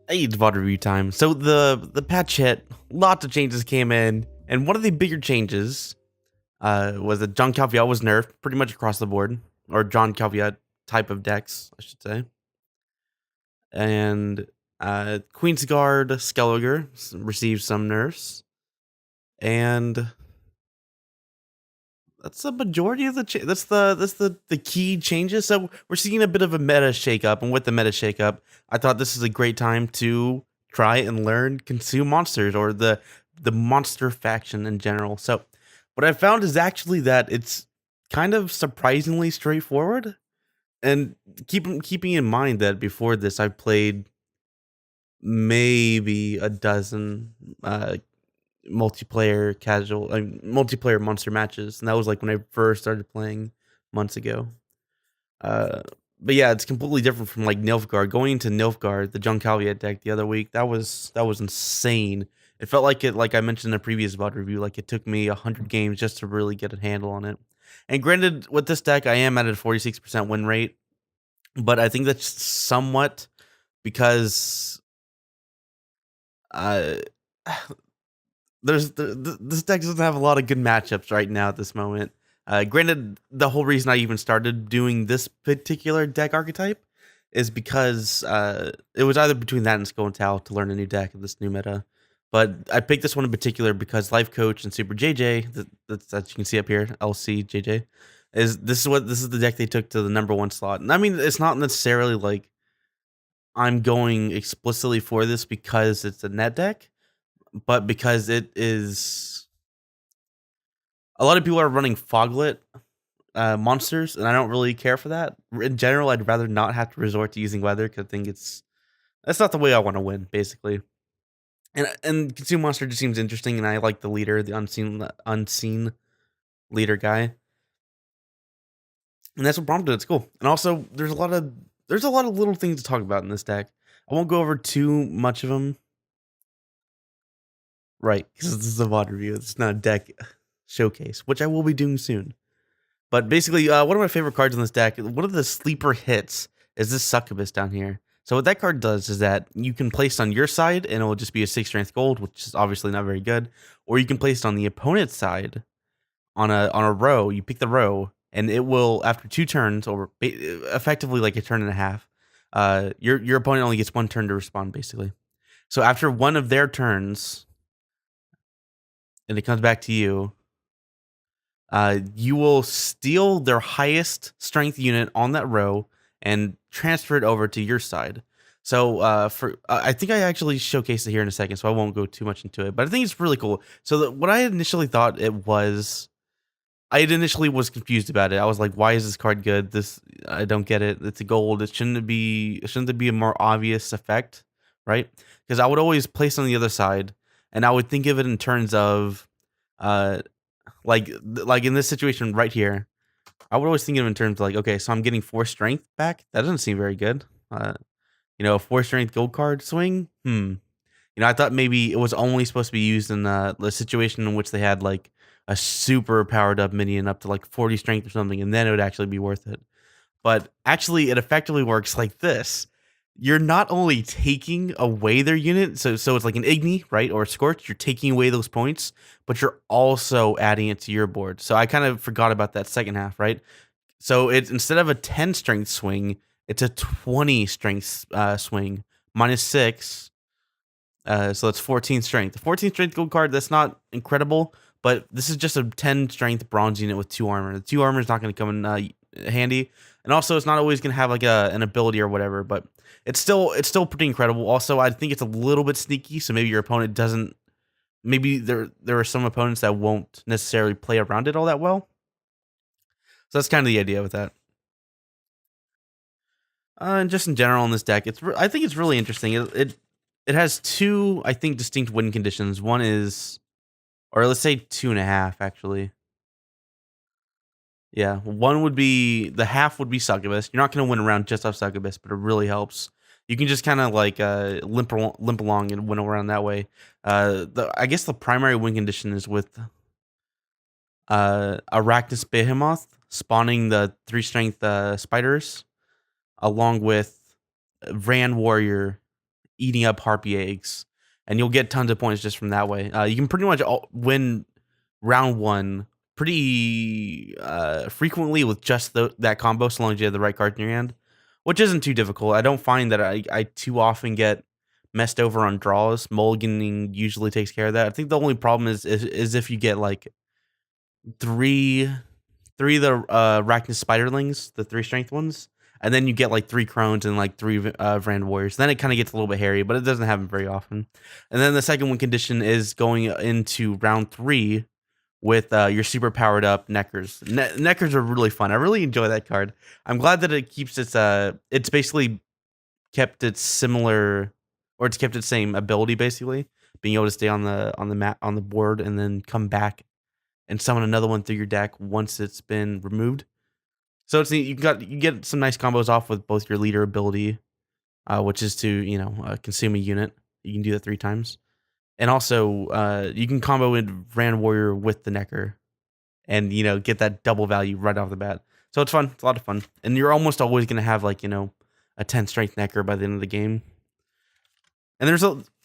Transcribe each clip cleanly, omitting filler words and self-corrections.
Hey, it's VOD review time. So the patch hit, lots of changes came in, and one of the bigger changes was that John Caveat was nerfed pretty much across the board, or John Caveat type of decks, I should say. And Queensguard Skelliger received some nerfs, and that's the majority of the that's the key changes. So we're seeing a bit of a meta shakeup, and with the meta shakeup, I thought this is a great time to try and learn consume monsters or the monster faction in general. So what I found is actually that it's kind of surprisingly straightforward. And keeping in mind that before this, I played maybe a dozen multiplayer monster matches, and that was like when I first started playing months ago. Uh, but yeah, it's completely different from like Nilfgaard. Going into Nilfgaard, the John Caveat deck the other week, that was insane. It felt like like I mentioned in a previous VOD review, like it took me 100 games just to really get a handle on it. And granted, with this deck, I am at a 46% win rate, but I think that's somewhat because uh, this deck doesn't have a lot of good matchups right now at this moment. Granted, the whole reason I even started doing this particular deck archetype is because it was either between that and scoi'tael to learn a new deck in this new meta. But I picked this one in particular because Life Coach and Super JJ, that you can see up here, LC JJ, this is the deck they took to the #1 slot. And I mean, it's not necessarily like I'm going explicitly for this because it's a net deck, but because it is a lot of people are running Foglet monsters, and I don't really care for that. In general, I'd rather not have to resort to using weather because I think that's not the way I want to win, basically. And consume monster just seems interesting, and I like the leader, the unseen leader guy, and that's what prompted it. It's cool, and also there's a lot of little things to talk about in this deck. I won't go over too much of them, right? Because this is a VOD review. It's not a deck showcase, which I will be doing soon. But basically, one of my favorite cards in this deck, one of the sleeper hits, is this Succubus down here. So what that card does is that you can place it on your side, and it will just be a 6 strength gold, which is obviously not very good. Or you can place it on the opponent's side on a row. You pick the row, and it will, after 2 turns, or effectively like a turn and a half, your opponent only gets 1 turn to respond, basically. So after one of their turns, and it comes back to you, you will steal their highest strength unit on that row and transfer it over to your side. So I think I actually showcased it here in a second, so I won't go too much into it. But I think it's really cool. So what I initially thought it was, I initially was confused about it. I was like, why is this card good? I don't get it. It's a gold. Shouldn't there be a more obvious effect, right? Because I would always place on the other side, and I would think of it in terms of uh like in this situation right here, I would always think of it in terms of like, okay, so I'm getting 4 strength back. That doesn't seem very good. A 4 strength gold card swing. I thought maybe it was only supposed to be used in the situation in which they had like a super powered up minion up to like 40 strength or something, and then it would actually be worth it. But actually, it effectively works like this. You're not only taking away their unit, so it's like an Igni, right, or a Scorch. You're taking away those points, but you're also adding it to your board. So I kind of forgot about that second half, right? So it's, instead of a 10 strength swing, it's a 20 strength swing, -6. So that's 14 strength. The 14 strength gold card, that's not incredible, but this is just a 10 strength bronze unit with 2 armor. The 2 armor is not going to come in handy, and also it's not always going to have like an ability or whatever, but it's still pretty incredible. Also, I think it's a little bit sneaky, so maybe your opponent doesn't. Maybe there are some opponents that won't necessarily play around it all that well. So that's kind of the idea with that. And just in general in this deck, I think it's really interesting. It has 2, I think, distinct win conditions. One is, or let's say 2.5 actually. Yeah, one would be, the half would be Succubus. You're not going to win around just off Succubus, but it really helps. You can just kind of like limp along and win around that way. I guess the primary win condition is with Arachnus Behemoth spawning the 3 strength spiders, along with Ran Warrior eating up harpy eggs, and you'll get tons of points just from that way. You can pretty much win round 1 pretty frequently with just that combo, so long as you have the right card in your hand, which isn't too difficult. I don't find that I too often get messed over on draws. Mulliganing usually takes care of that. I think the only problem is if you get like three of the Arachnid Spiderlings, the 3 strength ones, and then you get like 3 Crones and like 3 Vrand Warriors. Then it kind of gets a little bit hairy, but it doesn't happen very often. And then the second win condition is going into round 3 with your super powered up Neckers. Neckers are really fun. I really enjoy that card. I'm glad that it keeps it's basically kept its similar, or it's kept its same ability, basically being able to stay on the map, on the board, and then come back and summon another one through your deck once it's been removed. So it's you get some nice combos off with both your leader ability, which is to consume a unit. You can do that 3 times, and also you can combo in Vrand Warrior with the Necker, and get that double value right off the bat. So it's fun. It's a lot of fun, and you're almost always gonna have like a 10 strength Necker by the end of the game. And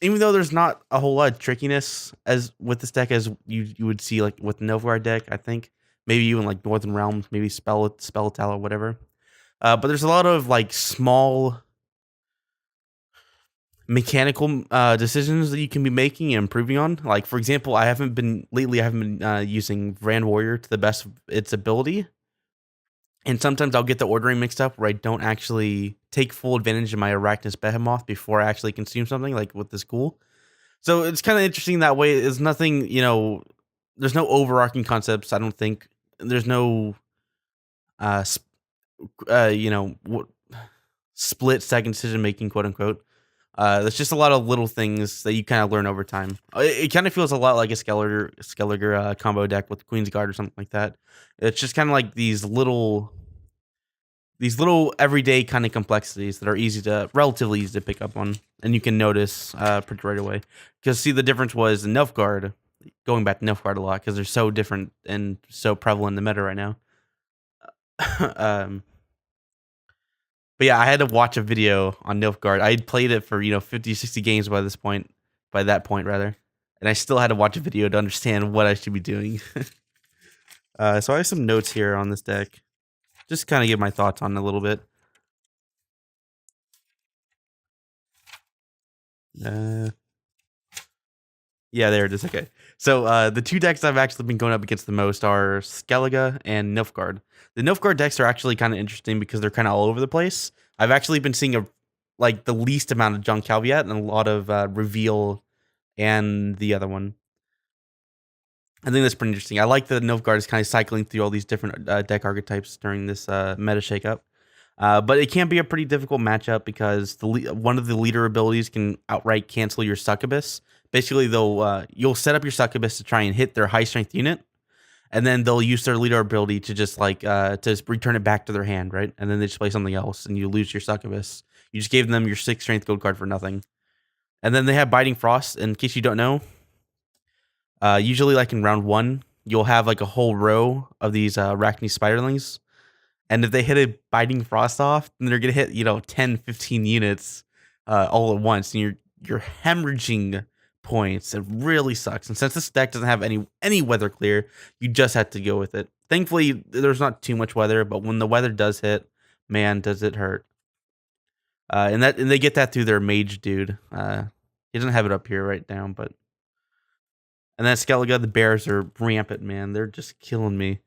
even though there's not a whole lot of trickiness as with this deck as you would see like with the Nilfgaard deck, I think maybe even like Northern Realms, maybe scoi'tael or whatever. But there's a lot of like small mechanical decisions that you can be making and improving on. Like for example, I haven't been using Vrand Warrior to the best of its ability. And sometimes I'll get the ordering mixed up where I don't actually take full advantage of my Arachnid Behemoth before I actually consume something, like with this ghoul. So it's kind of interesting that way. There's nothing, there's no overarching concepts, I don't think. There's no, split second decision making, quote unquote. There's just a lot of little things that you kind of learn over time. It kind of feels a lot like a Skelliger combo deck with Queen's Guard or something like that. It's just kind of like these little everyday kind of complexities that are relatively easy to pick up on, and you can notice pretty right away. Because see, the difference was in Nilfgaard, going back to Nilfgaard a lot because they're so different and so prevalent in the meta right now. But yeah, I had to watch a video on Nilfgaard. I had played it for 50, 60 games by that point rather, and I still had to watch a video to understand what I should be doing. So I have some notes here on this deck, just kind of give my thoughts on it a little bit. Yeah, there it is. Okay, so the 2 decks I've actually been going up against the most are Skellige and Nilfgaard. The Nilfgaard decks are actually kind of interesting because they're kind of all over the place. I've actually been seeing the least amount of John Calviat and a lot of Reveal and the other one. I think that's pretty interesting. I like that Nilfgaard is kind of cycling through all these different deck archetypes during this meta shakeup. But it can be a pretty difficult matchup because one of the leader abilities can outright cancel your Succubus. Basically, you'll set up your Succubus to try and hit their high strength unit, and then they'll use their leader ability to just to return it back to their hand, right? And then they just play something else, and you lose your Succubus. You just gave them your 6 strength gold card for nothing. And then they have Biting Frost. In case you don't know, usually like in round 1, you'll have like a whole row of these Arachnid Spiderlings. And if they hit a Biting Frost off, then they're going to hit, 10, 15 units all at once. And you're hemorrhaging points. It really sucks. And since this deck doesn't have any weather clear, you just have to go with it. Thankfully, there's not too much weather, but when the weather does hit, man, does it hurt. And they get that through their mage dude. He doesn't have it up here right now, but... And then Skellige, the bears are rampant, man. They're just killing me.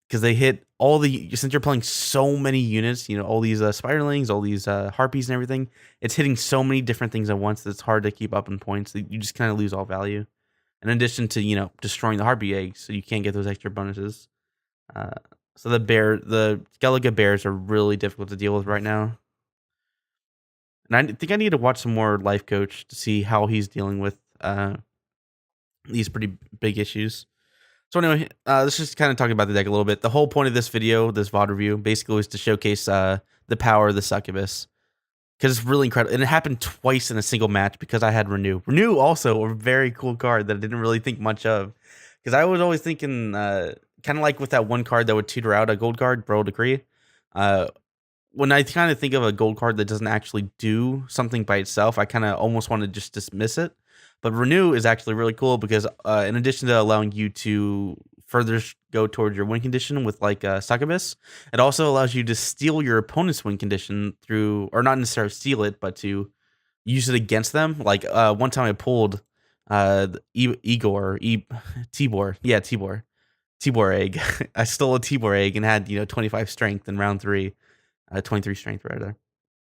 Because they hit since you're playing so many units, all these Spiderlings, all these Harpies and everything, it's hitting so many different things at once that it's hard to keep up in points. You just kind of lose all value. In addition to, destroying the Harpy eggs, so you can't get those extra bonuses. So the Skellige bears are really difficult to deal with right now. And I think I need to watch some more Life Coach to see how he's dealing with these pretty big issues. So anyway, let's just kind of talk about the deck a little bit. The whole point of this video, this VOD review, basically was to showcase the power of the Succubus. Because it's really incredible. And it happened twice in a single match because I had Renew. Renew also a very cool card that I didn't really think much of. Because I was always thinking, kind of like with that one card that would tutor out a gold card, Royal Decree. when I kind of think of a gold card that doesn't actually do something by itself, I kind of almost want to just dismiss it. But Renew is actually really cool because in addition to allowing you to further go towards your win condition with like Succubus, it also allows you to steal your opponent's win condition through, or not necessarily steal it, but to use it against them. Like one time I pulled Tibor egg. I stole a Tibor egg and had 25 strength in round 3, 23 strength rather.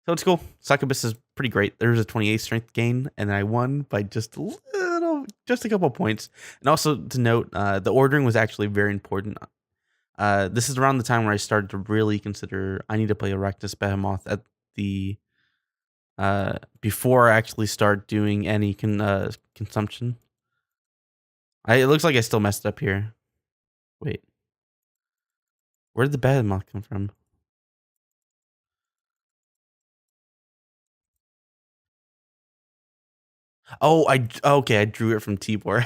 So it's cool. Succubus is pretty great. There's a 28 strength gain, and I won by just a couple points. And also to note, the ordering was actually very important. This is around the time where I started to really consider I need to play Erectus Behemoth at the before I actually start doing any consumption. It looks like I still messed up here. Wait, where did the Behemoth come from? Oh, okay. I drew it from Tibor,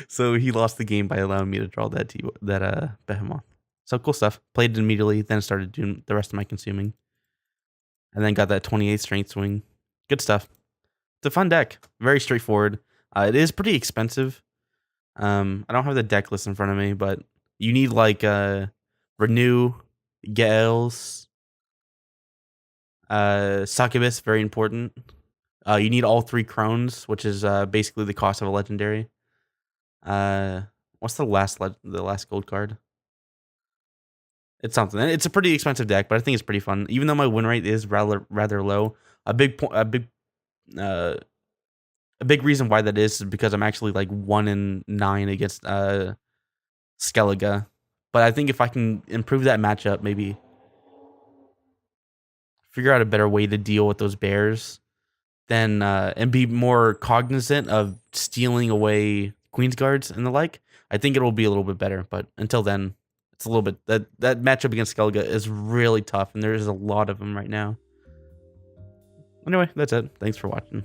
so he lost the game by allowing me to draw that Behemoth. So cool stuff. Played it immediately, then started doing the rest of my consuming, and then got that 28 strength swing. Good stuff. It's a fun deck. Very straightforward. It is pretty expensive. I don't have the deck list in front of me, but you need like Renew, Gales, Succubus, very important. You need all 3 crones, which is basically the cost of a legendary. What's the last gold card? It's something. It's a pretty expensive deck, but I think it's pretty fun. Even though my win rate is rather low, a big reason why that is because I'm actually like 1 in 9 against Skellige. But I think if I can improve that matchup, maybe figure out a better way to deal with those bears, then and be more cognizant of stealing away Queen's Guards and the like, I think it'll be a little bit better. But until then, it's a little bit that matchup against Skellige is really tough, and there is a lot of them right now. Anyway, that's it. Thanks for watching.